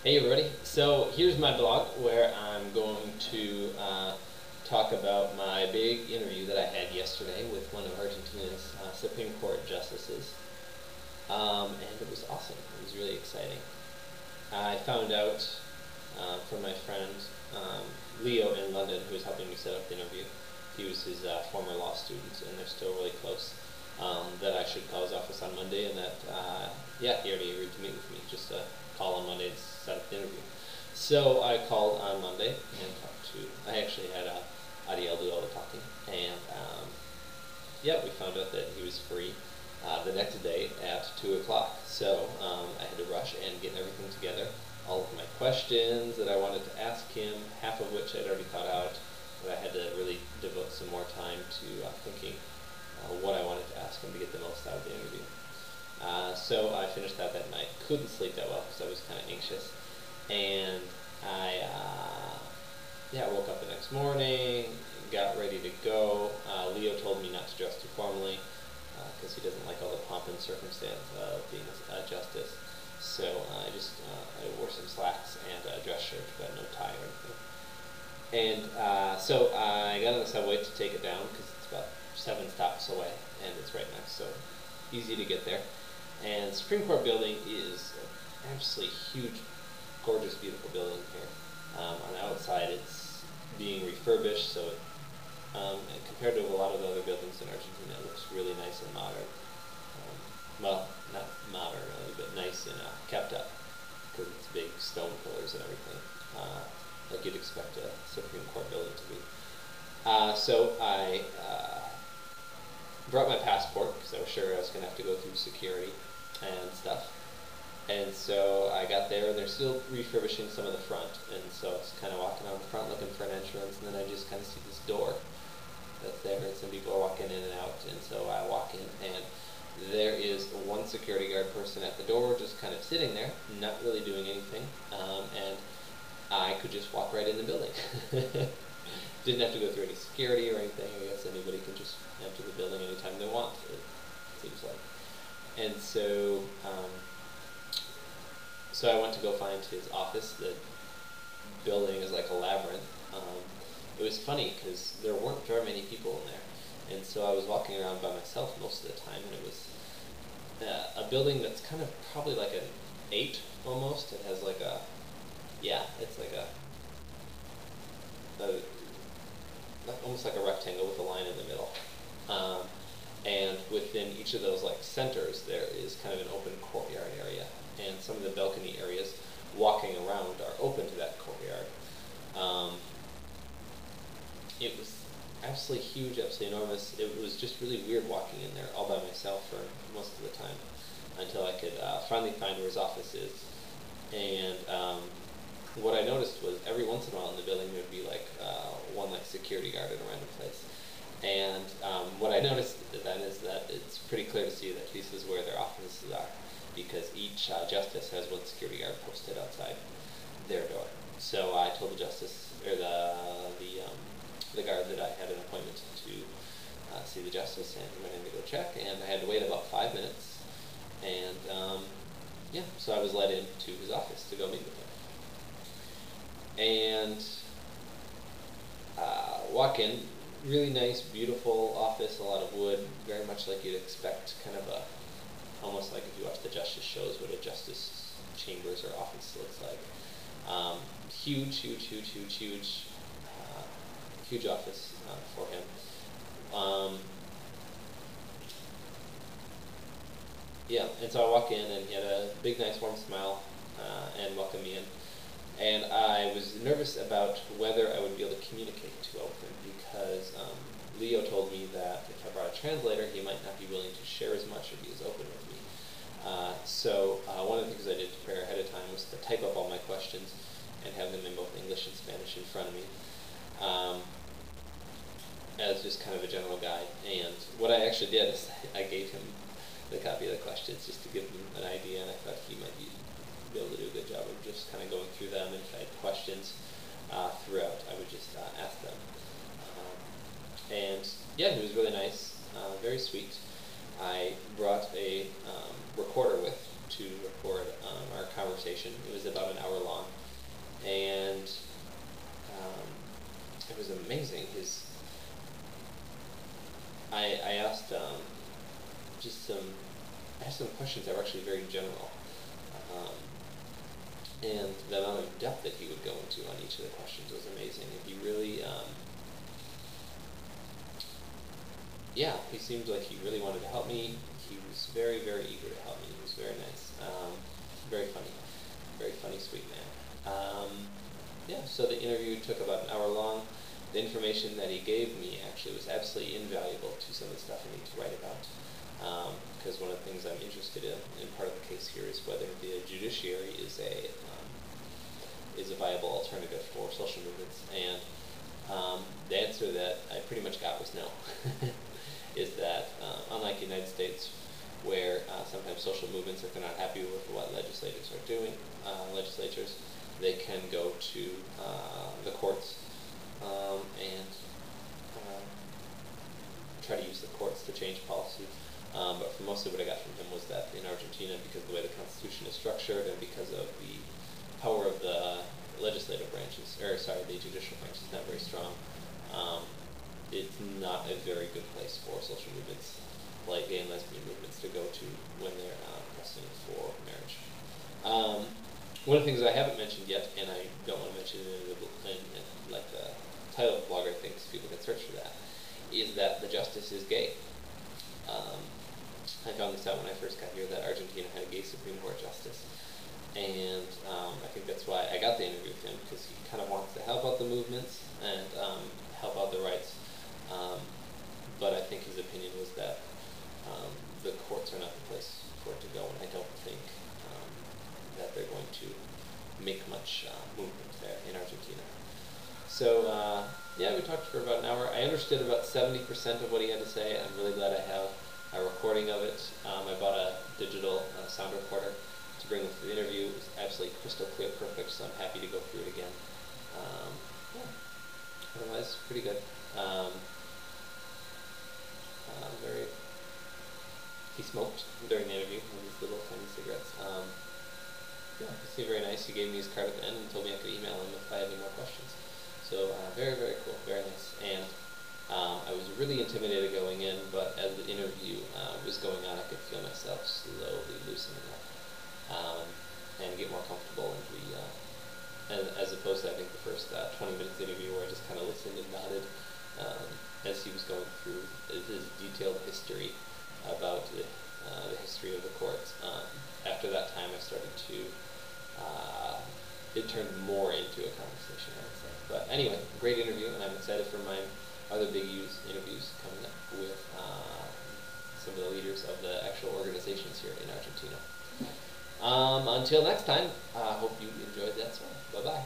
Hey everybody, so here's my blog where I'm going to talk about my big interview that I had yesterday with one of Argentina's Supreme Court justices, and it was awesome. It was really exciting. I found out from my friend um, Leo in London, who was helping me set up the interview. He was his former law student, and they're still really close. That I should call his office on Monday, and that yeah, he already agreed to meet with me. Just a call on Monday to set up the interview. So I called on Monday and talked to. I actually had Adiel do all the talking, and yeah, we found out that he was free the next day at 2 o'clock. So I had to rush and get everything together. All of my questions that I wanted to ask him, half of which I'd already thought out, but I had to really devote some more time to thinking what I wanted to ask him to get the most out of the interview. So I finished that night. Couldn't sleep that well because I was kind of anxious, and I yeah, I woke up the next morning, got ready to go. Leo told me not to dress too formally because he doesn't like all the pomp and circumstance of being a justice. So I wore some slacks and a dress shirt, but no tie or anything. And so I got on the subway to take it down because it's about 7 stops away, and it's right next, so easy to get there. And the Supreme Court building is an absolutely huge, gorgeous, beautiful building here. On the outside, it's being refurbished, so and compared to a lot of the other buildings in Argentina, it looks really nice and modern. Well, not modern really, but nice and kept up because it's big stone pillars and everything, like you'd expect a Supreme Court building to be. So I brought my passport because I was sure I was going to have to go through security and stuff. And so I got there, and they're still refurbishing some of the front, and so I was kind of walking around the front looking for an entrance, and then I just kind of see this door that's there, and some people are walking in and out, and so I walk in, and there is one security guard person at the door, just kind of sitting there, not really doing anything, and I could just walk right in the building. Didn't have to go through any security or anything. I guess anybody can just enter the building anytime they want, it seems like. And so, so I went to go find his office. The building is like a labyrinth. It was funny because there weren't very many people in there, and so I was walking around by myself most of the time, and it was a building that's kind of probably like an 8 almost. It has like a, yeah, it's like a almost like a rectangle with a line in the middle. And within each of those like centers, there is kind of an open courtyard area, and some of the balcony areas walking around are open to that courtyard. It was absolutely huge, absolutely enormous. It was just really weird walking in there all by myself for most of the time until I could finally find where his office is. And what I noticed was every once in a while in the building there would be like one like security guard in a random place. And what I noticed then is that it's pretty clear to see that this is where their offices are, because each justice has one security guard posted outside their door. So I told the justice, or the guard, that I had an appointment to see the justice, and he went in to go check, and I had to wait about 5 minutes, and yeah, so I was led into his office to go meet with him. And walk in, really nice, beautiful office, a lot of wood, very much like you'd expect, kind of a, almost like if you watch the justice shows, what a justice chambers or office looks like. Huge, huge, huge, huge, huge, huge office for him. Yeah, and so I walk in, and he had a big, nice, warm smile and welcomed me in. And I was nervous about whether I would be able to communicate too well with him, because Leo told me that if I brought a translator, he might not be willing to share as much or be as open with me. So one of the things I did to prepare ahead of time was to type up all my questions and have them in both English and Spanish in front of me, as just kind of a general guide. And what I actually did is I gave him the copy of the questions just to give him an idea, and I thought he might be able to do a good job of just kind of going through them, and if I had questions throughout, I would just ask them. And yeah, he was really nice, very sweet. I brought a recorder with to record our conversation conversation. It was about an hour long, and it was amazing. I asked I asked some questions that were actually very general, and the amount of depth that he would go into on each of the questions was amazing. And he really, yeah, he seemed like he really wanted to help me. He was very, very eager to help me. He was very nice, very funny, sweet man. Yeah, so the interview took about an hour long. The information that he gave me actually was absolutely invaluable to some of the stuff I need to write about. Because one of the things I'm interested in part of the case here, is whether the judiciary is a viable alternative for social movements. And the answer that I pretty much got was no. Is that unlike the United States, where sometimes social movements, if they're not happy with what legislators are doing, they can go to the courts and try to use the courts to change policy. But for most of what I got from him was that in Argentina, because of the way the Constitution is structured and because of the power of the legislative branches, the judicial branch is not very strong, it's not a very good place for social movements like gay and lesbian movements to go to when they're pressing for marriage. One of the things I haven't mentioned yet, and I don't want to mention it in like the title of the blog, I think, so people can search for that, is that the justice is gay. I found this out when I first got here, that Argentina had a gay Supreme Court justice. And I think that's why I got the interview with him, because he kind of wants to help out the movements and help out the rights. But I think his opinion was that the courts are not the place for it to go, and I don't think that they're going to make much movement there in Argentina. So, yeah, we talked for about an hour. I understood about 70% of what he had to say. I'm really glad I have a recording of it. I bought a digital sound recorder to bring with the interview. It was absolutely crystal clear, perfect, so I'm happy to go through it again. Yeah. Otherwise, pretty good. He smoked during the interview, one of these little tiny cigarettes. Yeah, he seemed very nice. He gave me his card at the end and told me I could email him if I had any more questions. So very, very cool, very nice. And I was really intimidated going in, but as the interview was going on, I could feel myself slowly loosening up and get more comfortable. And as opposed to, I think, the first 20 minutes interview where I just kind of listened and nodded as he was going through his detailed history about the history of the courts. After that time, I started to, it turned more into a conversation, I would say. But anyway, great interview, and I'm excited for my other big interviews coming up with some of the leaders of the actual organizations here in Argentina. Until next time, I hope you enjoyed that. Bye-bye.